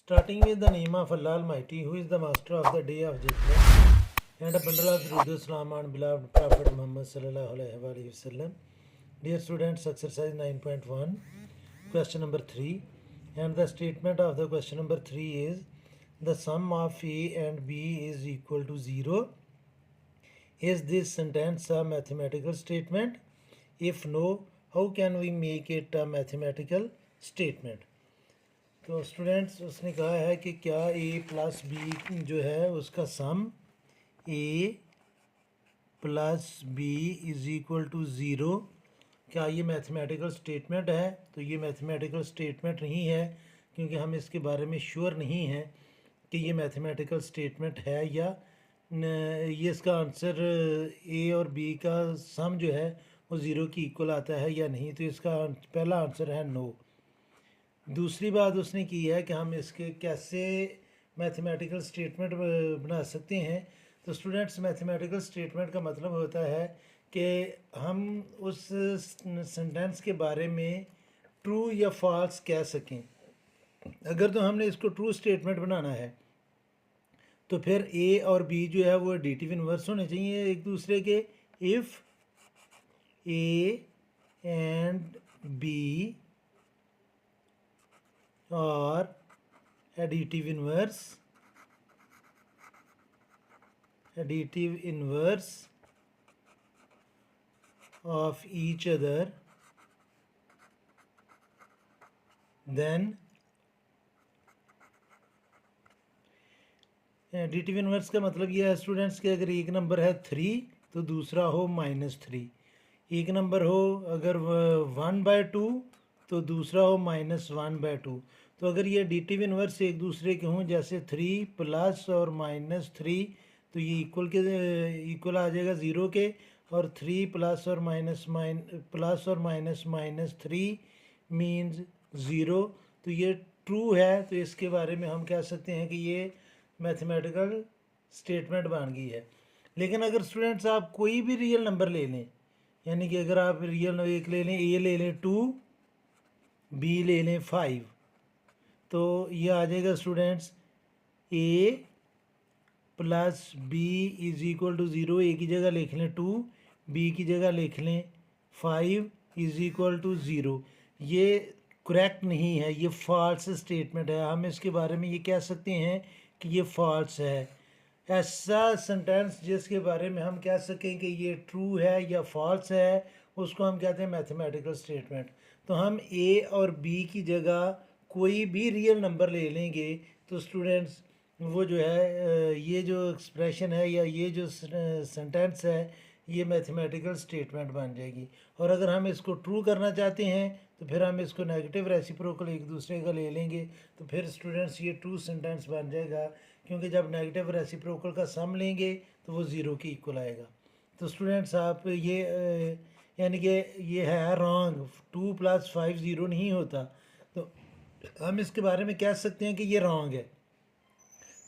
Starting with the name of Allah Almighty, who is the master of the day of judgment, and a bundle of Durud Salam on beloved Prophet Muhammad sallallahu alaihi wasallam. Dear students, exercise 9.1, question number 3, and the statement of the question number 3 is the sum of A and B is equal to 0. Is this sentence a mathematical statement? If no, how can we make it a mathematical statement? तो students उसने कहा है कि क्या ए plus B जो है उसका sum a plus b is equal to zero, क्या ये मैथमेटिकल स्टेटमेंट है? तो ये मैथमेटिकल स्टेटमेंट नहीं है, क्योंकि हम इसके बारे में श्योर नहीं हैं कि ये मैथमेटिकल स्टेटमेंट है या ये इसका आंसर ए और बी का सम जो है वो ज़ीरो की इक्वल आता है या नहीं। तो इसका पहला आंसर है नो। दूसरी बात उसने की है कि हम इसके कैसे मैथमेटिकल स्टेटमेंट बना सकते हैं। तो स्टूडेंट्स, मैथमेटिकल स्टेटमेंट का मतलब होता है कि हम उस सेंटेंस के बारे में ट्रू या फॉल्स कह सकें। अगर तो हमने इसको ट्रू स्टेटमेंट बनाना है तो फिर ए और बी जो है वो एडिटिव इन्वर्स होने चाहिए एक दूसरे के। इफ़ ए एंड बी और additive inverse of each other, then additive inverse का मतलब यह है स्टूडेंट्स कि अगर एक नंबर है 3 तो दूसरा हो -3, एक नंबर हो अगर 1/2 तो दूसरा हो -1/2। तो अगर ये एडिटिव इन्वर्स एक दूसरे के हों, जैसे 3 प्लस और -3, तो ये इक्वल आ जाएगा ज़ीरो के, और 3 प्लस और -3 मीन्स ज़ीरो। तो ये ट्रू है, तो इसके बारे में हम कह सकते हैं कि ये मैथमेटिकल स्टेटमेंट बन गई है। लेकिन अगर स्टूडेंट्स आप कोई भी रियल नंबर ले लें, यानी कि अगर आप रियल एक ले लें, ए ले लें 2, बी ले लें 5, तो ये आ जाएगा students a plus b is equal to zero. A की जगह लिख लें 2, बी की जगह लिख लें 5 इज़ इक्वल टू ज़ीरो। ये करेक्ट नहीं है, ये फॉल्स स्टेटमेंट है। हम इसके बारे में ये कह सकते हैं कि ये फॉल्स है। ऐसा सेंटेंस जिसके बारे में हम कह सकें कि ये ट्रू है या फॉल्स है, उसको हम कहते हैं मैथमेटिकल स्टेटमेंट। तो हम ए और बी की जगह कोई भी रियल नंबर ले लेंगे तो स्टूडेंट्स वो जो है ये जो एक्सप्रेशन है या ये जो सेंटेंस है ये मैथमेटिकल स्टेटमेंट बन जाएगी। और अगर हम इसको ट्रू करना चाहते हैं तो फिर हम इसको नेगेटिव रेसिप्रोकल एक दूसरे का ले लेंगे, तो फिर स्टूडेंट्स ये ट्रू सेंटेंस बन जाएगा, क्योंकि जब नेगेटिव रेसिप्रोकल का सम लेंगे तो वो ज़ीरो की इक्वल आएगा। तो स्टूडेंट्स आप ये यानी कि ये है रॉन्ग, 2 + 5 ज़ीरो नहीं होता, तो हम इसके बारे में कह सकते हैं कि ये रॉन्ग है।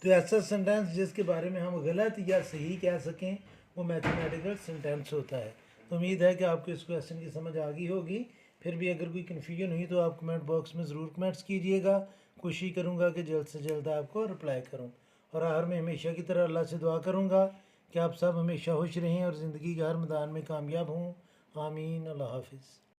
तो ऐसा सेंटेंस जिसके बारे में हम गलत या सही कह सकें वो मैथमेटिकल सेंटेंस होता है। तो उम्मीद है कि आपको इस क्वेश्चन की समझ आ गई होगी। फिर भी अगर कोई कन्फ्यूजन हुई तो आप कमेंट बॉक्स में ज़रूर कमेंट्स कीजिएगा। कोशिश करूँगा कि जल्द से जल्द आपको रिप्लाई करूँ। और आखिर में हमेशा की तरह अल्लाह से दुआ करूँगा कि आप सब हमेशा खुश रहें और ज़िंदगी के हर मैदान में कामयाब हों। आमीन। अल्लाह हाफिज़।